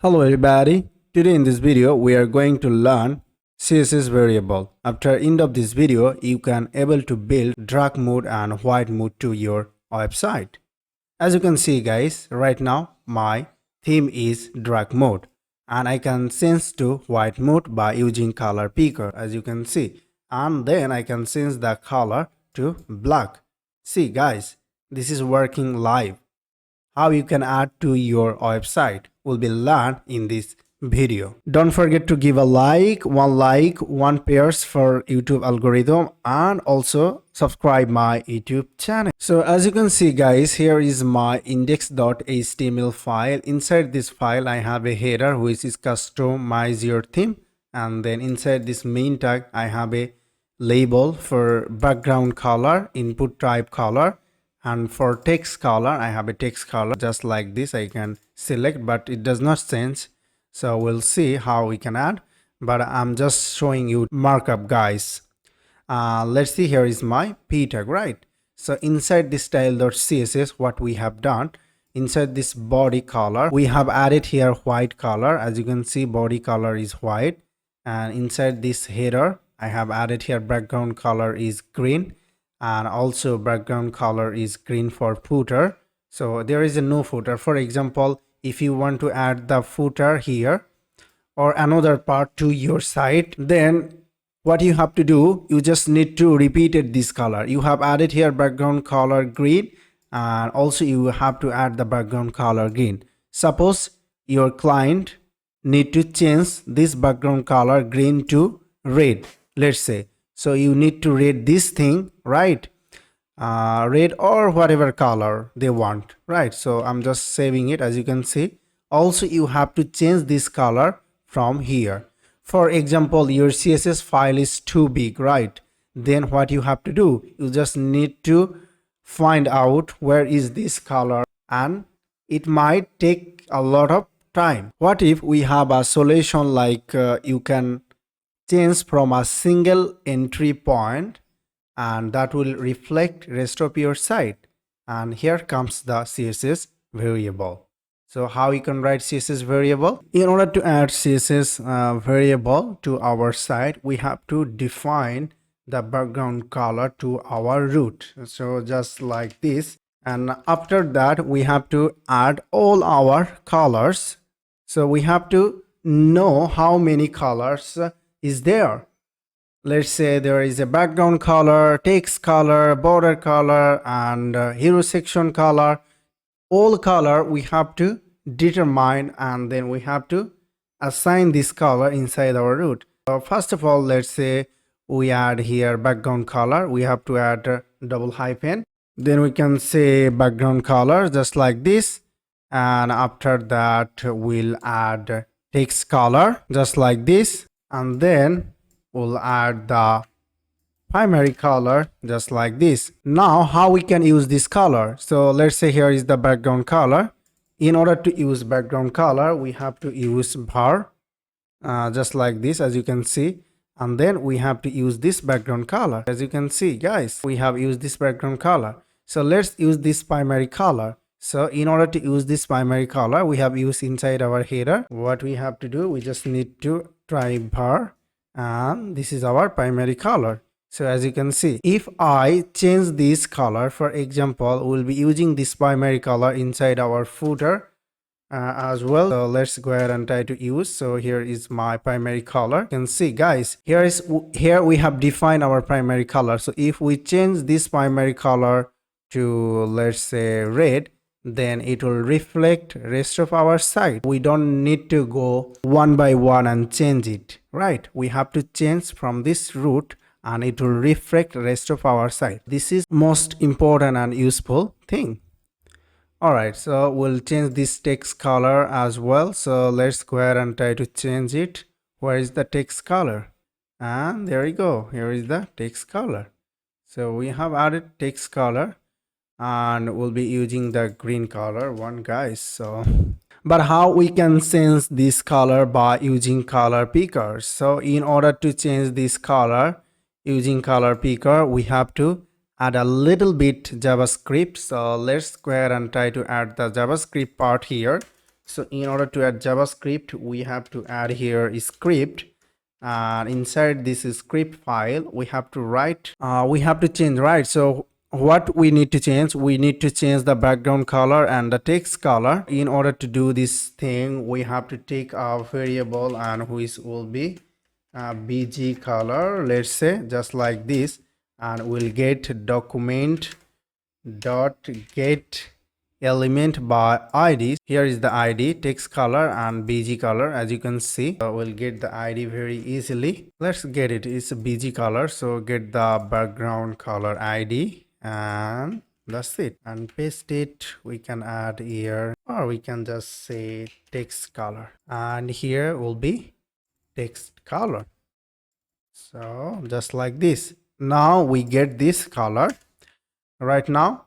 Hello everybody, today in this video we are going to learn CSS variable. After end of this video you can able to build dark mode and white mode to your website. As you can see guys, right now my theme is dark mode and I can change to white mode by using color picker as you can see, and then I can change the color to black. See guys, this is working live. How you can add to your website will be learned in this video. Don't forget to give a like, one pairs for YouTube algorithm, and also subscribe my YouTube channel. So as you can see guys, here is my index.html file. Inside this file I have a header which is customize your theme, and then inside this main tag I have a label for background color, input type color, and for text color I have a text color just like this. I can select but it does not change, so we'll see how we can add, but I'm just showing you markup guys. Let's see, here is my p tag, right? So inside this style.css what we have done, inside this body color we have added here white color. As you can see, body color is white, and inside this header I have added here background color is green, and also background color is green for footer. So there is a no footer. For example, if you want to add the footer here or another part to your site, then what you have to do, you just need to repeat it this color. You have added here background color green, and also you have to add the background color green. Suppose your client need to change this background color green to red, let's say. So you need to rate this thing, right? Red or whatever color they want, right? So I'm just saving it. As you can see, also you have to change this color from here. For example, your CSS file is too big, right? Then what you have to do, you just need to find out where is this color, and it might take a lot of time. What if we have a solution like you can change from a single entry point, and that will reflect rest of your site. And here comes the CSS variable. So how you can write CSS variable? In order to add CSS variable to our site, we have to define the background color to our root. So just like this, and after that we have to add all our colors. So we have to know how many colors is there. Let's say there is a background color, text color, border color, and hero section color. All color we have to determine, and then we have to assign this color inside our root. So first of all, let's say we add here background color. We have to add a double hyphen. Then we can say background color just like this, and after that we'll add text color just like this, and then we'll add the primary color just like this. Now how we can use this color? So let's say here is the background color. In order to use background color, we have to use var just like this, as you can see, and then we have to use this background color. As you can see guys, we have used this background color. So let's use this primary color. So in order to use this primary color, we have used inside our header. What we have to do, we just need to try var, and this is our primary color. So as you can see, if I change this color, for example, we'll be using this primary color inside our footer as well. So let's go ahead and try to use. So here is my primary color. You can see guys, here we have defined our primary color. So if we change this primary color to, let's say, red, then it will reflect rest of our site. We don't need to go one by one and change it, right? We have to change from this root, and it will reflect rest of our site. This is most important and useful thing. All right, so we'll change this text color as well. So let's go ahead and try to change it. Where is the text color? And there you go, here is the text color. So we have added text color, and we'll be using the green color one guys. So but how we can change this color? By using color pickers. So in order to change this color using color picker, we have to add a little bit JavaScript. So let's go ahead and try to add the JavaScript part here. So in order to add JavaScript, we have to add here a script, and inside this script file we have to write, we have to change, right? So what we need to change, we need to change the background color and the text color. In order to do this thing, we have to take a variable, and which will be bg color, let's say, just like this, and we'll get document dot get element by id. Here is the id, text color and bg color. As you can see, we'll get the id very easily. Let's get it. It's a bg color, so get the background color id, and that's it, and paste it. We can add here, or we can just say text color, and here will be text color. So just like this, now we get this color. Right now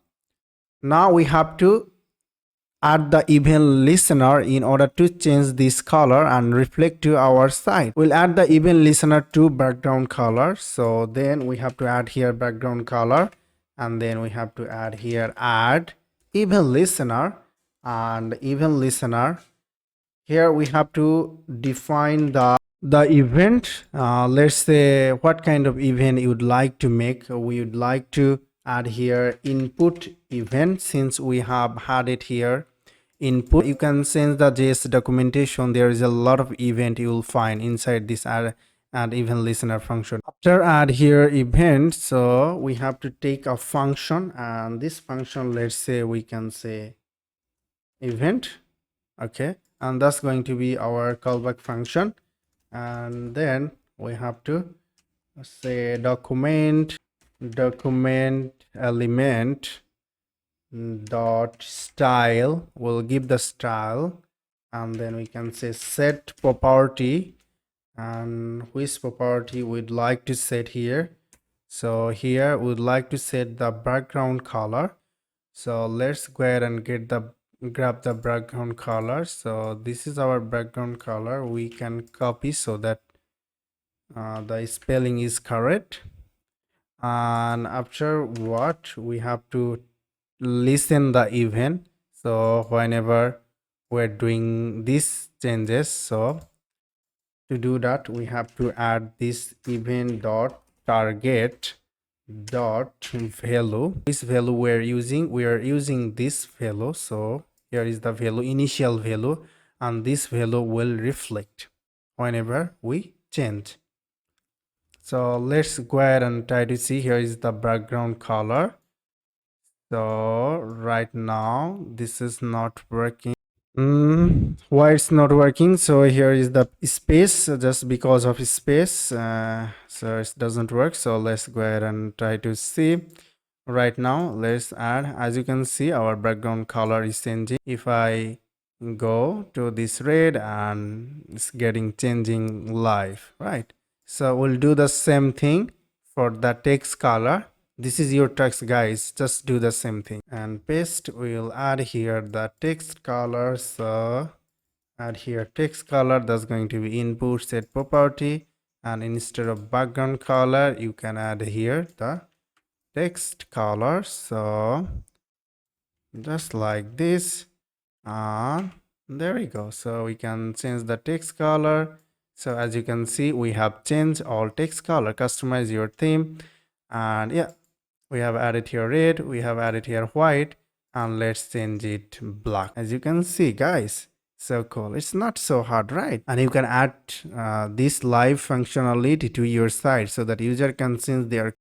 we have to add the event listener in order to change this color and reflect to our site. We'll add the event listener to background color. So then we have to add here background color, and then we have to add here add event listener, and event listener, here we have to define the event. Let's say what kind of event you would like to make. We would like to add here input event, since we have had it here input. You can sense the JS documentation, there is a lot of event you will find inside this add event listener function. After add here event, so we have to take a function, and this function, let's say we can say event, okay, and that's going to be our callback function. And then we have to say document element dot style, we'll give the style, and then we can say set property, and which property we'd like to set here. So here we'd like to set the background color. So let's go ahead and grab the background color. So this is our background color. We can copy so that the spelling is correct. And after what, we have to listen the event. So whenever we're doing these changes, so to do that, we have to add this event dot target dot value. This value we are using this value. So here is the value, initial value, and this value will reflect whenever we change. So let's go ahead and try to see. Here is the background color. So right now this is not working. Why it's not working? So here is the space, just because of space, so it doesn't work. So let's go ahead and try to see. Right now let's add. As you can see, our background color is changing. If I go to this red, and it's getting changing live, right? So we'll do the same thing for the text color. This is your text, guys, just do the same thing and paste. We'll add here the text color. So add here text color, that's going to be input set property, and instead of background color you can add here the text color. So just like this, and there we go. So we can change the text color. So as you can see, we have changed all text color. Customize your theme, and yeah, we have added here red, we have added here white, and let's change it black. As you can see, guys, so cool. It's not so hard, right? And you can add this live functionality to your site so that user can change their